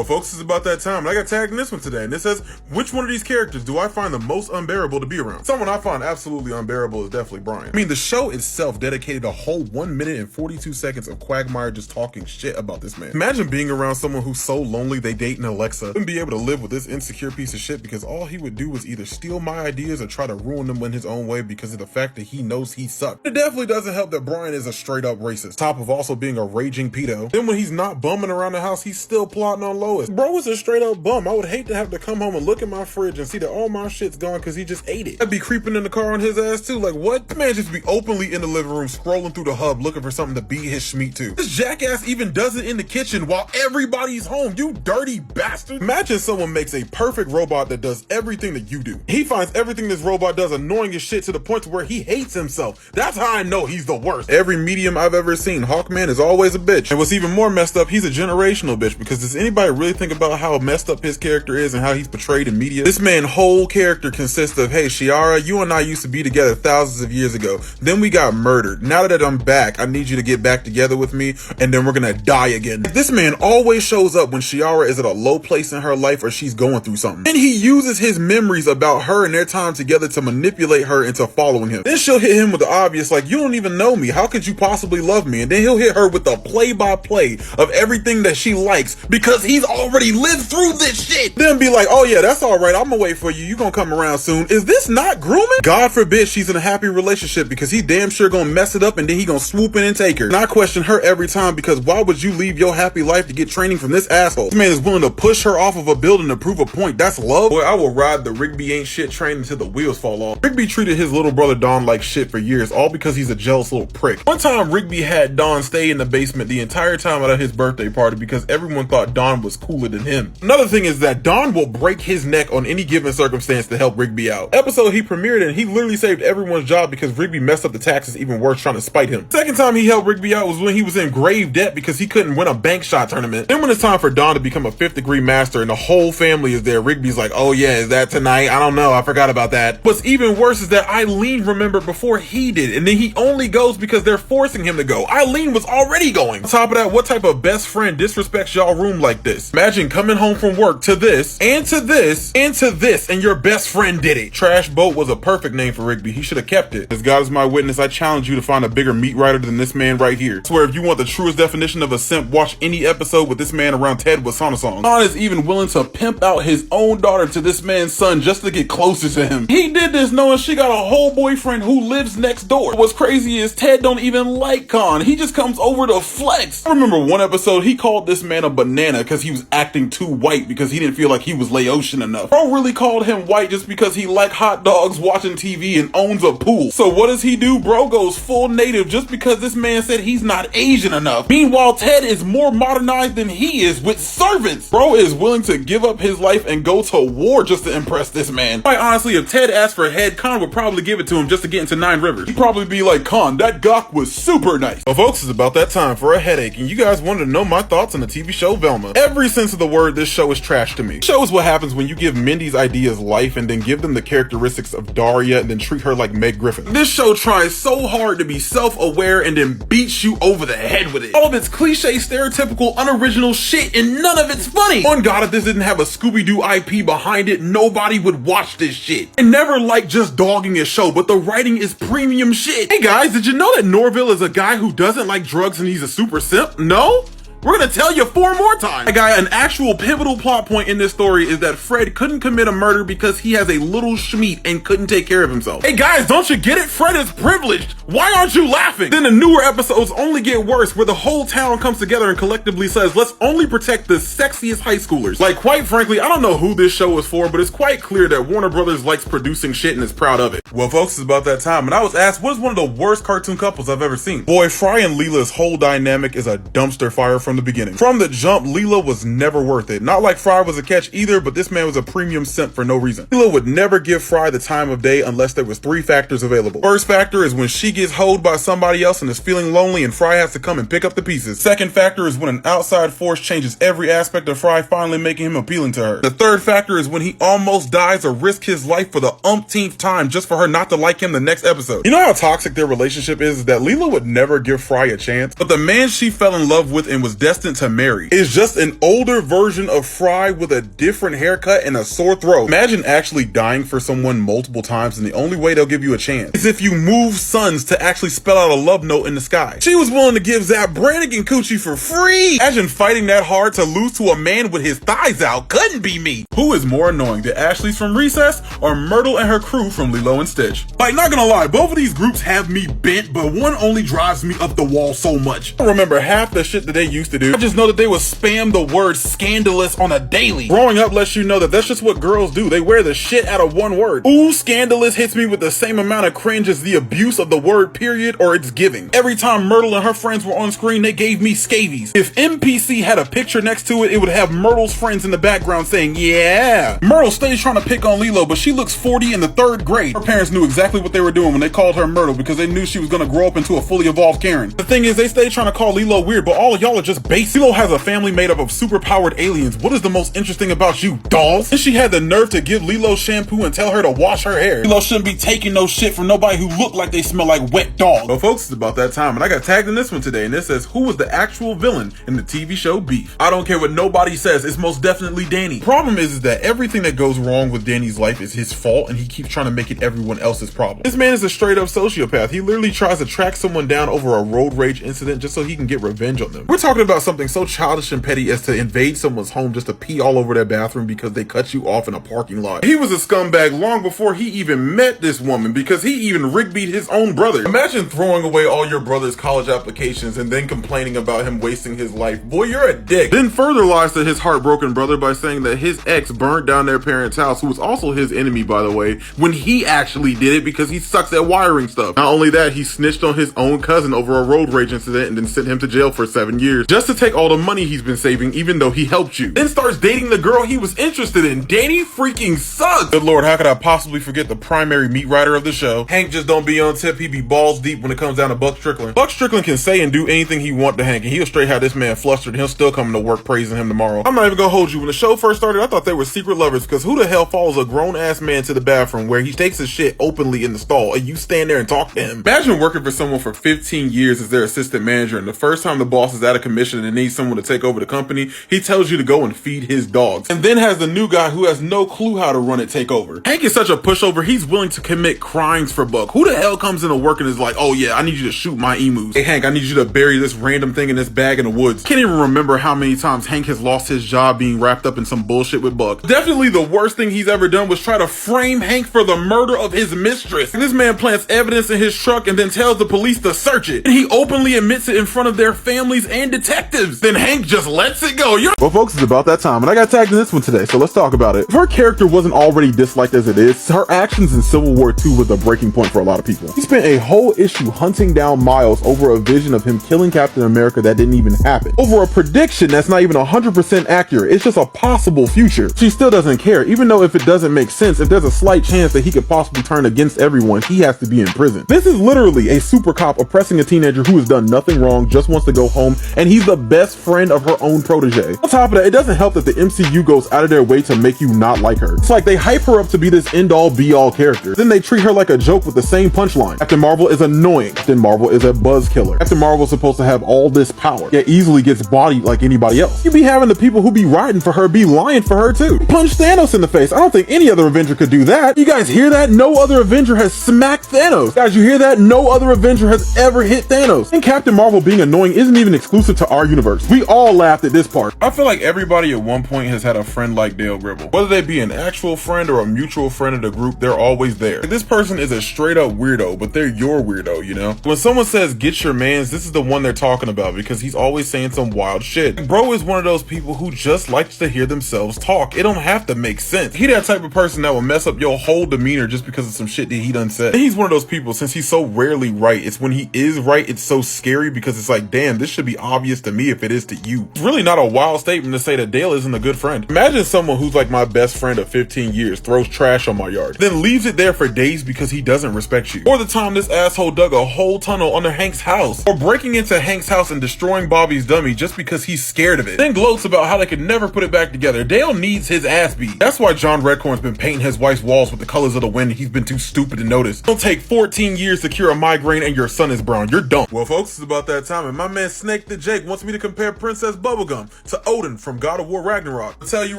Well, folks, it's about that time, and I got tagged in this one today, and it says, which one of these characters do I find the most unbearable to be around? Someone I find absolutely unbearable is definitely Brian. I mean, the show itself dedicated a whole 1 minute and 42 seconds of Quagmire just talking shit about this man. Imagine being around someone who's so lonely they date an Alexa. Wouldn't be able to live with this insecure piece of shit because all he would do is either steal my ideas or try to ruin them in his own way because of the fact that he knows he sucks. It definitely doesn't help that Brian is a straight up racist, top of also being a raging pedo. Then when he's not bumming around the house, he's still plotting on Lois. Bro is a straight up bum. I would hate to have to come home and look at my fridge and see that all my shit's gone because he just ate it. I'd be creeping in the car on his ass too. Like, what? The man just be openly in the living room scrolling through the hub looking for something to beat his schmeat to. This jackass even does it in the kitchen while everybody's home. You dirty bastard. Imagine someone makes a perfect robot that does everything that you do. He finds everything this robot does annoying as shit to the point to where he hates himself. That's how I know he's the worst. Every medium I've ever seen, Hawkman is always a bitch. And what's even more messed up, he's a generational bitch, because does anybody really think about how messed up his character is and how he's portrayed in media? This man's whole character consists of, hey Shiara, you and I used to be together thousands of years ago. Then we got murdered. Now that I'm back, I need you to get back together with me, and then we're gonna die again. This man always shows up when Shiara is at a low place in her life or she's going through something. And he uses his memories about her and their time together to manipulate her into following him. Then she'll hit him with the obvious, like, you don't even know me. How could you possibly love me? And then he'll hit her with the play-by-play of everything that she likes because he's already lived through this shit. Then be like, oh yeah, that's all right. I'm gonna wait for you. You gonna come around soon. Is this not grooming? God forbid she's in a happy relationship because he damn sure gonna mess it up and then he gonna swoop in and take her. And I question her every time because why would you leave your happy life to get training from this asshole? This man is willing to push her off of a building to prove a point. That's love? Boy, I will ride the Rigby ain't shit train until the wheels fall off. Rigby treated his little brother Don like shit for years, all because he's a jealous little prick. One time Rigby had Don stay in the basement the entire time out of his birthday party because everyone thought Don was cooler than him. Another thing is that Don will break his neck on any given circumstance to help Rigby out. Episode he premiered in, he literally saved everyone's job because Rigby messed up the taxes even worse trying to spite him. Second time he helped Rigby out was when he was in grave debt because he couldn't win a bank shot tournament. Then when it's time for Don to become a 5th degree master and the whole family is there, Rigby's like, oh yeah, is that tonight? I don't know, I forgot about that. What's even worse is that Eileen remembered before he did, and then he only goes because they're forcing him to go. Eileen was already going. On top of that, what type of best friend disrespects y'all room like this? Imagine coming home from work to this, and to this, and to this, and your best friend did it. Trash Boat was a perfect name for Rigby. He should have kept it. As God is my witness, I challenge you to find a bigger meat writer than this man right here. I swear, if you want the truest definition of a simp, watch any episode with this man around Ted with Sauna songs. Don is even willing to pimp out his own daughter to this man's son just to get closer to him. He did this knowing she got a whole boyfriend who lives next door. What's crazy is Ted don't even like Con. He just comes over to flex. I remember one episode he called this man a banana because he was acting too white because he didn't feel like he was Laotian enough. Bro really called him white just because he liked hot dogs, watching TV, and owns a pool. So what does he do? Bro goes full native just because this man said he's not Asian enough. Meanwhile, Ted is more modernized than he is with servants. Bro is willing to give up his life and go to war just to impress this man. Quite honestly, if Ted asked for head, Con would probably give it to him just to get into 9 Rivers. He'd probably be like, Con, that gawk was super nice. Well, folks, it's about that time for a headache, and you guys wanted to know my thoughts on the TV show Velma. Every sense of the word, this show is trash to me. The show is what happens when you give Mindy's ideas life and then give them the characteristics of Daria and then treat her like Meg Griffin. This show tries so hard to be self-aware and then beats you over the head with it. All of its cliche, stereotypical, unoriginal shit, and none of it's funny. On God, if this didn't have a Scooby-Doo IP behind it, nobody would watch this shit. And never like just dogging a show, but the writing is premium shit. Hey guys, did you know that Norville is a guy who doesn't like drugs and he's a super simp? No? We're gonna tell you 4 more times. Hey guy, an actual pivotal plot point in this story is that Fred couldn't commit a murder because he has a little schmeat and couldn't take care of himself. Hey guys, don't you get it? Fred is privileged. Why aren't you laughing? Then the newer episodes only get worse, where the whole town comes together and collectively says, let's only protect the sexiest high schoolers. Like, quite frankly, I don't know who this show is for, but it's quite clear that Warner Brothers likes producing shit and is proud of it. Well, folks, it's about that time, and I was asked, what is one of the worst cartoon couples I've ever seen? Boy, Fry and Leela's whole dynamic is a dumpster fire from the beginning. From the jump, Leela was never worth it. Not like Fry was a catch either, but this man was a premium simp for no reason. Leela would never give Fry the time of day unless there was 3 factors available. First factor is when she gets hoed by somebody else and is feeling lonely and Fry has to come and pick up the pieces. Second factor is when an outside force changes every aspect of Fry, finally making him appealing to her. The third factor is when he almost dies or risks his life for the umpteenth time just for her not to like him the next episode. You know how toxic their relationship is that Leela would never give Fry a chance, but the man she fell in love with and was destined to marry is just an older version of Fry with a different haircut and a sore throat. Imagine actually dying for someone multiple times and the only way they'll give you a chance is if you move suns to actually spell out a love note in the sky. She was willing to give Zap Brannigan coochie for free. Imagine fighting that hard to lose to a man with his thighs out. Couldn't be me. Who is more annoying, the Ashleys from Recess or Myrtle and her crew from Lilo and Stitch? Like, not gonna lie, both of these groups have me bent, but one only drives me up the wall so much. I don't remember half the shit that they used to do. I just know that they would spam the word scandalous on a daily. Growing up lets you know that that's just what girls do. They wear the shit out of one word. Ooh, scandalous hits me with the same amount of cringe as the abuse of the word period or its giving. Every time Myrtle and her friends were on screen, they gave me scabies. If MPC had a picture next to it, it would have Myrtle's friends in the background saying, yeah. Myrtle stays trying to pick on Lilo, but she looks 40 in the 3rd grade. Her parents knew exactly what they were doing when they called her Myrtle because they knew she was gonna grow up into a fully evolved Karen. The thing is, they stay trying to call Lilo weird, but all of y'all are just base. Lilo has a family made up of superpowered aliens. What is the most interesting about you, dolls? And she had the nerve to give Lilo shampoo and tell her to wash her hair. Lilo shouldn't be taking no shit from nobody who look like they smell like wet dog. Well, folks, it's about that time, and I got tagged in this one today, and it says, who was the actual villain in the TV show Beef? I don't care what nobody says, it's most definitely Danny. Problem is that everything that goes wrong with Danny's life is his fault, and he keeps trying to make it everyone else's problem. This man is a straight up sociopath. He literally tries to track someone down over a road rage incident just so he can get revenge on them. We're talking about something so childish and petty as to invade someone's home just to pee all over their bathroom because they cut you off in a parking lot. He was a scumbag long before he even met this woman because he even Rigby'd his own brother. Imagine throwing away all your brother's college applications and then complaining about him wasting his life. Boy, you're a dick. Then further lies to his heartbroken brother by saying that his ex burned down their parents' house, who was also his enemy, by the way, when he actually did it because he sucks at wiring stuff. Not only that, he snitched on his own cousin over a road rage incident and then sent him to jail for 7 years just to take all the money he's been saving even though he helped you. Then starts dating the girl he was interested in. Danny freaking sucks. Good lord, how could I possibly forget the primary meat writer of the show? Hank just don't be on tip, he be balls deep when it comes down to Buck Strickland. Buck Strickland can say and do anything he want to Hank, and he'll straight have this man flustered and he'll still come to work praising him tomorrow. I'm not even gonna hold you. When the show first started, I thought they were secret lovers because who the hell follows a grown ass man to the bathroom where he takes his shit openly in the stall and you stand there and talk to him? Imagine working for someone for 15 years as their assistant manager, and the first time the boss is out of commission and needs someone to take over the company, he tells you to go and feed his dogs, and then has the new guy who has no clue how to run it take over. Hank is such a pushover, he's willing to commit crimes for Buck. Who the hell comes into work and is like, oh yeah, I need you to shoot my emus. Hey Hank, I need you to bury this random thing in this bag in the woods. Can't even remember how many times Hank has lost his job being wrapped up in some bullshit with Buck. Definitely the worst thing he's ever done was try to frame Hank for the murder of his mistress. And this man plants evidence in his truck and then tells the police to search it. And he openly admits it in front of their families and detectives. Then Hank just lets it go. Well folks, it's about that time, and I got tagged in this one today, so let's talk about it. If her character wasn't already disliked as it is, her actions in Civil War II was a breaking point for a lot of people. He spent a whole issue hunting down Miles over a vision of him killing Captain America that didn't even happen. Over a prediction that's not even 100% accurate. It's just a possible future. She still doesn't care, even though if it doesn't make sense, if there's a slight chance that he could possibly turn against everyone, he has to be in prison. This is literally a super cop oppressing a teenager who has done nothing wrong, just wants to go home, and he's the best friend of her own protege. On top of that, it doesn't help that the MCU goes out of their way to make you not like her. It's like they hype her up to be this end-all be-all character, then they treat her like a joke with the same punchline. Captain Marvel is annoying. Captain Marvel is a buzz killer. Captain Marvel is supposed to have all this power, yet easily gets bodied like anybody else. You be having the people who be riding for her be lying for her too. Punch Thanos in the face. I don't think any other Avenger could do that. You guys hear that? No other Avenger has smacked Thanos. Guys, you hear that? No other Avenger has ever hit Thanos. And Captain Marvel being annoying isn't even exclusive to our universe. We all laughed at this part. I feel like everybody at one point has had a friend like Dale Gribble. Whether they be an actual friend or a mutual friend of the group, they're always there. This person is a straight up weirdo, but they're your weirdo, you know? When someone says get your mans, this is the one they're talking about because he's always saying some wild shit. Bro is one of those people who just likes to hear themselves talk. It don't have to make sense. He that type of person that will mess up your whole demeanor just because of some shit that he done said. And he's one of those people, since he's so rarely right, it's when he is right, it's so scary because it's like, damn, this should be obvious to me if it is to you. It's really not a wild statement to say that Dale isn't a good friend. Imagine someone who's like my best friend of 15 years throws trash on my yard, then leaves it there for days because he doesn't respect you. Or the time this asshole dug a whole tunnel under Hank's house. Or breaking into Hank's house and destroying Bobby's dummy just because he's scared of it. Then gloats about how they could never put it back together. Dale needs his ass beat. That's why John Redcorn's been painting his wife's walls with the colors of the wind. He's been too stupid to notice. It'll take 14 years to cure a migraine and your son is brown. You're dumb. Well folks, it's about that time, and my man Snake the Jake wants me to compare Princess Bubblegum to Odin from God of War Ragnarok. I'll tell you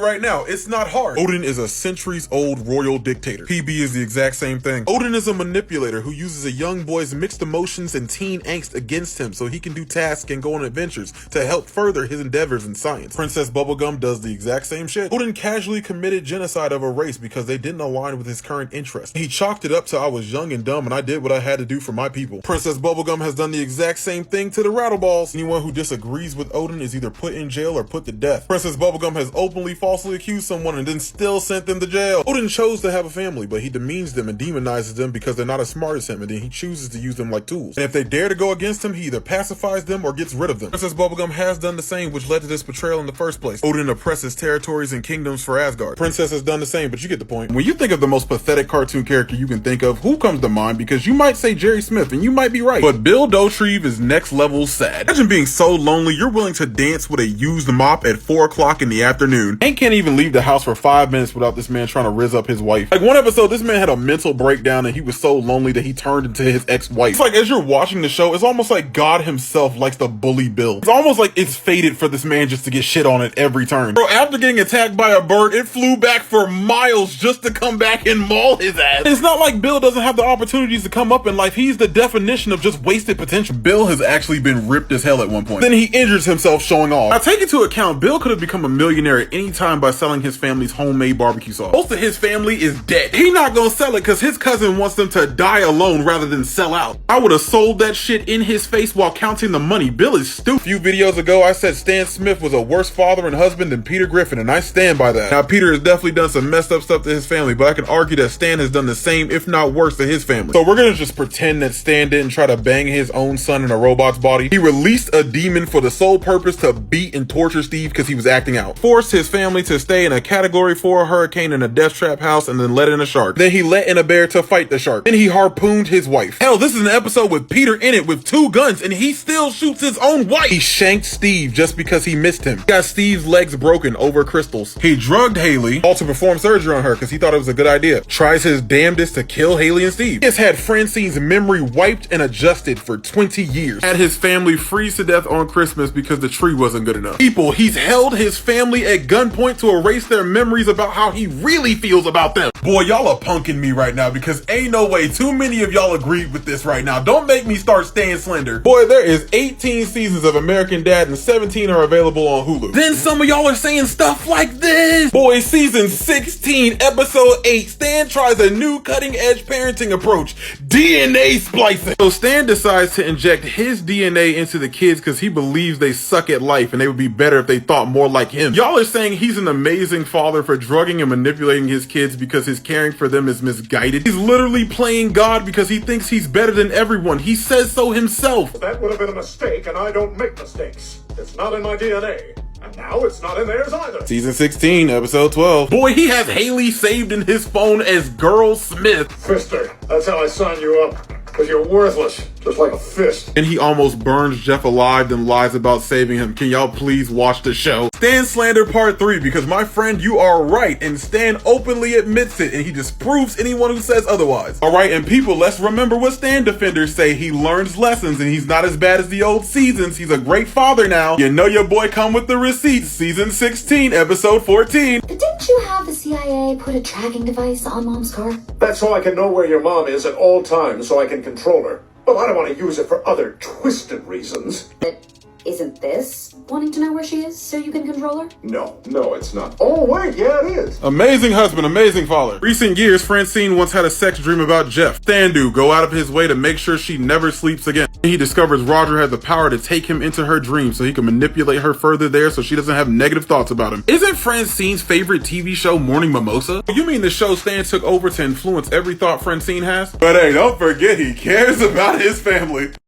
right now, it's not hard. Odin is a centuries-old royal dictator. PB is the exact same thing. Odin is a manipulator who uses a young boy's mixed emotions and teen angst against him so he can do tasks and go on adventures to help further his endeavors in science. Princess Bubblegum does the exact same shit. Odin casually committed genocide of a race because they didn't align with his current interests. He chalked it up to I was young and dumb and I did what I had to do for my people. Princess Bubblegum has done the exact same thing to the Rattleballs. Anyone who disagrees with Odin is either put in jail or put to death. Princess Bubblegum has openly falsely accused someone and then still sent them to jail. Odin chose to have a family, but he demeans them and demonizes them because they're not as smart as him, and then he chooses to use them like tools. And if they dare to go against him, he either pacifies them or gets rid of them. Princess Bubblegum has done the same, which led to this betrayal in the first place. Odin oppresses territories and kingdoms for Asgard. Princess has done the same, but you get the point. When you think of the most pathetic cartoon character you can think of, who comes to mind? Because you might say Jerry Smith, and you might be right, but Bill Dauterive is next level sad. Imagine being so lonely you're willing to dance with a used mop at 4 o'clock in the afternoon and can't even leave the house for 5 minutes without this man trying to rizz up his wife. Like one episode, this man had a mental breakdown and he was so lonely that he turned into his ex-wife. It's like as you're watching the show, it's almost like God himself likes to bully Bill. It's almost like it's fated for this man just to get shit on at every turn. Bro, after getting attacked by a bird, it flew back for miles just to come back and maul his ass. It's not like Bill doesn't have the opportunities to come up in life. He's the definition of just wasted potential. Bill has actually been ripped as hell at one point. Then he injures himself showing off. Now take into account, Bill could have become a millionaire at any time by selling his family's homemade barbecue sauce. Most of his family is dead. He not gonna sell it because his cousin wants them to die alone rather than sell out. I would have sold that shit in his face while counting the money. Bill is stupid. A few videos ago, I said Stan Smith was a worse father and husband than Peter Griffin, and I stand by that. Now, Peter has definitely done some messed up stuff to his family, but I can argue that Stan has done the same, if not worse, to his family. So we're gonna just pretend that Stan didn't try to bang his own son in a robot's body. He released a demon for the sole purpose to beat and torture Steve because he was acting out. Forced his family to stay in a Category 4 hurricane in a death trap house and then let in a shark. Then he let in a bear to fight the shark. Then he harpooned his wife. Hell, this is an episode with Peter in it with 2 guns and he still shoots his own wife. He shanked Steve just because he missed him. He got Steve's legs broken over crystals. He drugged Haley all to perform surgery on her because he thought it was a good idea. Tries his damnedest to kill Haley and Steve. He has had Francine's memory wiped and adjusted for 20 years. Had his family freeze to death on Christmas because the tree wasn't good enough. He's held his family at gunpoint to erase their memories about how he really feels about them. Boy, y'all are punking me right now because ain't no way too many of y'all agreed with this right now. Don't make me start staying slender. Boy, there is 18 seasons of American Dad and 17 are available on Hulu. Then some of y'all are saying stuff like this. Boy, season 16, episode 8, Stan tries a new cutting edge parenting approach, DNA splicing. So Stan decides to inject his DNA into the kids because he believes they suck at life and they would be better if they thought more like him. Y'all are saying he's an amazing father for drugging and manipulating his kids because his caring for them is misguided. He's literally playing God because he thinks he's better than everyone. He says so himself. That would have been a mistake, and I don't make mistakes. It's not in my DNA. And now it's not in theirs either. Season 16, episode 12. Boy, he has Haley saved in his phone as Girl Smith. Fister, that's how I sign you up. Because you're worthless, just like a fist. And he almost burns Jeff alive, then lies about saving him. Can y'all please watch the show? Stan Slander Part 3, because my friend, you are right, and Stan openly admits it, and he disproves anyone who says otherwise. Alright, and people, let's remember what Stan defenders say. He learns lessons, and he's not as bad as the old seasons. He's a great father now. You know your boy come with the receipts. Season 16, episode 14. Didn't you have the CIA put a tracking device on Mom's car? That's so I can know where your mom is at all times so I can control her. Well, I don't want to use it for other twisted reasons. But isn't this wanting to know where she is so you can control her? No, it's not. Oh, wait, yeah, it is. Amazing husband, amazing father. Recent years, Francine once had a sex dream about Jeff. Stan go out of his way to make sure she never sleeps again. He discovers Roger had the power to take him into her dream so he can manipulate her further there so she doesn't have negative thoughts about him. Isn't Francine's favorite TV show Morning Mimosa? You mean the show Stan took over to influence every thought Francine has? But hey, don't forget he cares about his family.